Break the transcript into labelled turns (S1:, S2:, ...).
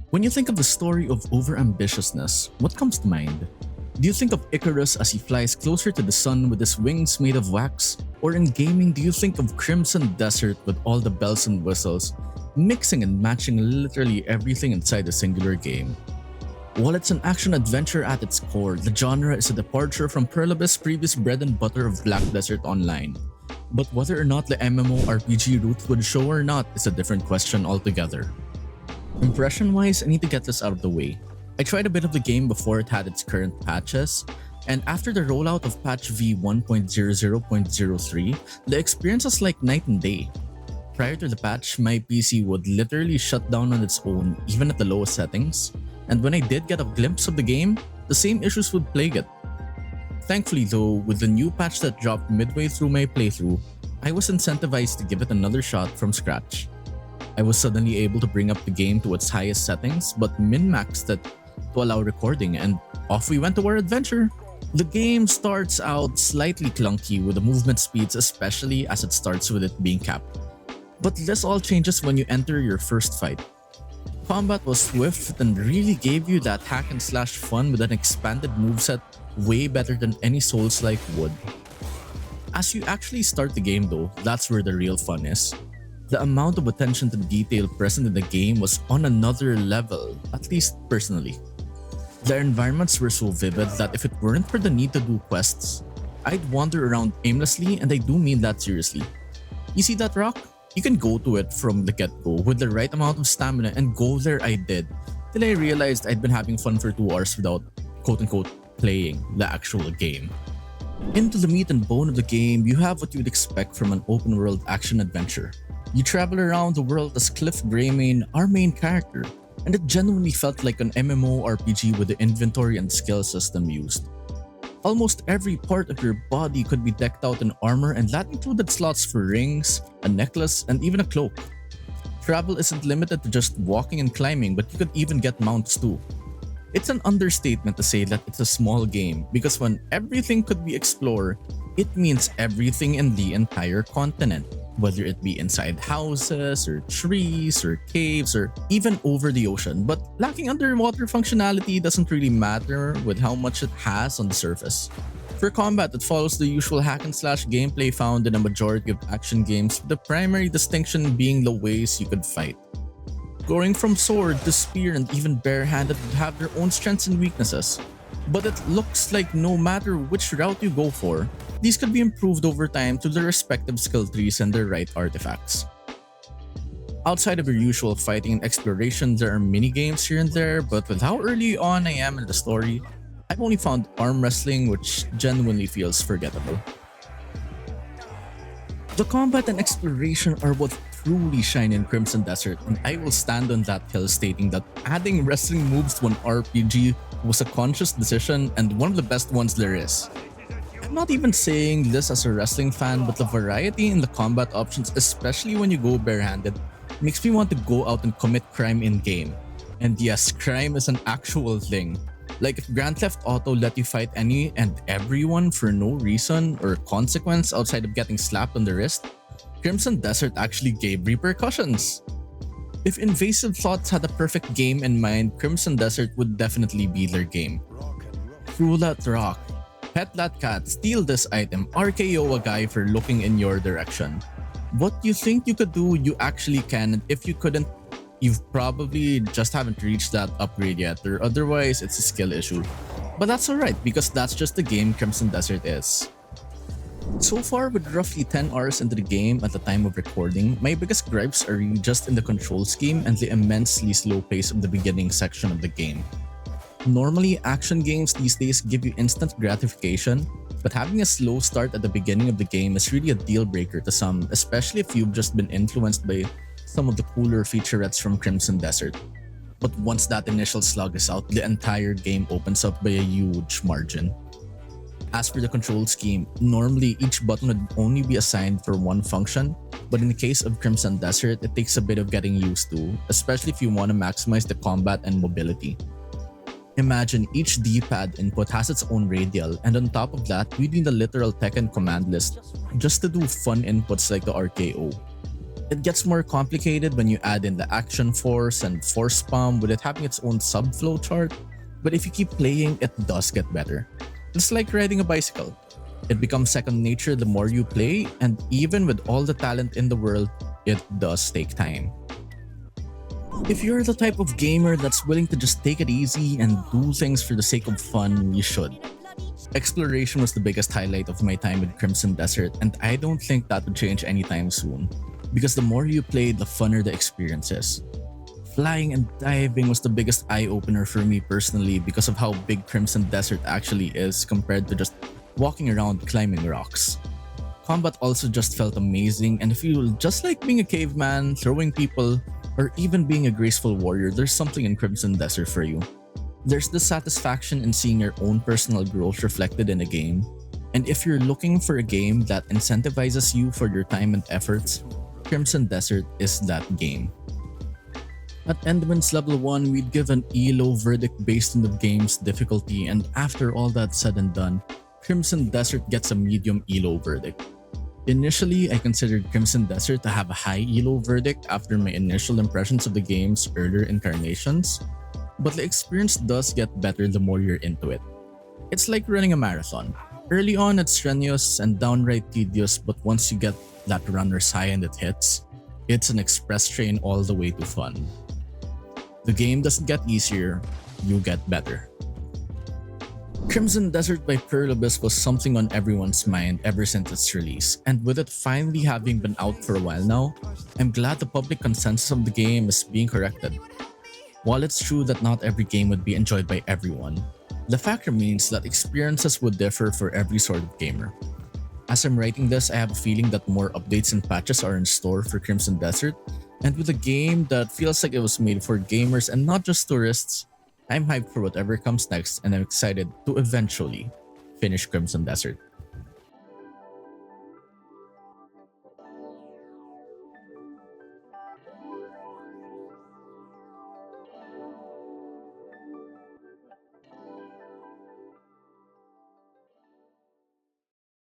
S1: When you think of the story of overambitiousness, what comes to mind? Do you think of Icarus as he flies closer to the sun with his wings made of wax? Or in gaming, do you think of Crimson Desert with all the bells and whistles, mixing and matching literally everything inside a singular game? While it's an action-adventure at its core, the genre is a departure from Perlabis' previous bread and butter of Black Desert Online. But whether or not the MMORPG route would show or not is a different question altogether. Impression-wise, I need to get this out of the way. I tried a bit of the game before it had its current patches, and after the rollout of patch V 1.00.03, the experience was like night and day. Prior to the patch, my PC would literally shut down on its own even at the lowest settings, and when I did get a glimpse of the game, the same issues would plague it. Thankfully though, with the new patch that dropped midway through my playthrough, I was incentivized to give it another shot from scratch. I was suddenly able to bring up the game to its highest settings but min-maxed it to allow recording, and off we went to our adventure. The game starts out slightly clunky with the movement speeds, especially as it starts with it being capped. But this all changes when you enter your first fight. Combat was swift and really gave you that hack and slash fun with an expanded moveset way better than any Souls-like would. As you actually start the game though, that's where the real fun is. The amount of attention to detail present in the game was on another level, at least personally. The environments were so vivid that if it weren't for the need to do quests, I'd wander around aimlessly, and I do mean that seriously. You see that rock? You can go to it from the get-go with the right amount of stamina, and go there I did, till I realized I'd been having fun for 2 hours without quote-unquote playing the actual game. Into the meat and bone of the game, you have what you would expect from an open-world action-adventure. You travel around the world as Cliff Greymane, our main character, and it genuinely felt like an MMORPG with the inventory and skill system used. Almost every part of your body could be decked out in armor, and that included slots for rings, a necklace, and even a cloak. Travel isn't limited to just walking and climbing, but you could even get mounts too. It's an understatement to say that it's a small game, because when everything could be explored, it means everything in the entire continent. Whether it be inside houses, or trees, or caves, or even over the ocean. But lacking underwater functionality doesn't really matter with how much it has on the surface. For combat, it follows the usual hack and slash gameplay found in a majority of action games, with the primary distinction being the ways you could fight. Going from sword to spear and even barehanded would have their own strengths and weaknesses. But it looks like no matter which route you go for, these could be improved over time to their respective skill trees and their right artifacts. Outside of your usual fighting and exploration, there are mini-games here and there, but with how early on I am in the story, I've only found arm wrestling, which genuinely feels forgettable. The combat and exploration are what truly shine in Crimson Desert, and I will stand on that hill stating that adding wrestling moves to an RPG was a conscious decision and one of the best ones there is. I'm not even saying this as a wrestling fan, but the variety in the combat options, especially when you go barehanded, makes me want to go out and commit crime in-game. And yes, crime is an actual thing. Like if Grand Theft Auto let you fight any and everyone for no reason or consequence outside of getting slapped on the wrist, Crimson Desert actually gave repercussions. If Invasive Thoughts had a perfect game in mind, Crimson Desert would definitely be their game. Throw that rock, pet that cat, steal this item, RKO a guy for looking in your direction. What you think you could do, you actually can, and if you couldn't, you've probably just haven't reached that upgrade yet, or otherwise it's a skill issue. But that's alright, because that's just the game Crimson Desert is. So far, with roughly 10 hours into the game at the time of recording, my biggest gripes are really just in the control scheme and the immensely slow pace of the beginning section of the game. Normally, action games these days give you instant gratification, but having a slow start at the beginning of the game is really a deal breaker to some, especially if you've just been influenced by some of the cooler featurettes from Crimson Desert. But once that initial slug is out, the entire game opens up by a huge margin. As for the control scheme, normally each button would only be assigned for one function, but in the case of Crimson Desert, it takes a bit of getting used to, especially if you want to maximize the combat and mobility. Imagine each D-pad input has its own radial, and on top of that, we need the literal Tekken command list just to do fun inputs like the RKO. It gets more complicated when you add in the action force and force spam with it having its own subflow chart, but if you keep playing, it does get better. It's like riding a bicycle. It becomes second nature the more you play, and even with all the talent in the world, it does take time. If you're the type of gamer that's willing to just take it easy and do things for the sake of fun, you should. Exploration was the biggest highlight of my time with Crimson Desert, and I don't think that would change anytime soon, because the more you play, the funner the experience is. Flying and diving was the biggest eye-opener for me personally because of how big Crimson Desert actually is compared to just walking around climbing rocks. Combat also just felt amazing, and if you just like being a caveman, throwing people, or even being a graceful warrior, there's something in Crimson Desert for you. There's the satisfaction in seeing your own personal growth reflected in a game, and if you're looking for a game that incentivizes you for your time and efforts, Crimson Desert is that game. At Enduins Level 1, we'd give an ELO verdict based on the game's difficulty, and after all that's said and done, Crimson Desert gets a medium ELO verdict. Initially, I considered Crimson Desert to have a high ELO verdict after my initial impressions of the game's earlier incarnations, but the experience does get better the more you're into it. It's like running a marathon. Early on, it's strenuous and downright tedious, but once you get that runner's high and it hits, it's an express train all the way to fun. The game doesn't get easier, you get better. Crimson Desert by Pluribus was something on everyone's mind ever since its release, and with it finally having been out for a while now, I'm glad the public consensus of the game is being corrected. While it's true that not every game would be enjoyed by everyone, the fact remains that experiences would differ for every sort of gamer. As I'm writing this, I have a feeling that more updates and patches are in store for Crimson Desert, and with a game that feels like it was made for gamers and not just tourists, I'm hyped for whatever comes next, and I'm excited to eventually finish Crimson Desert.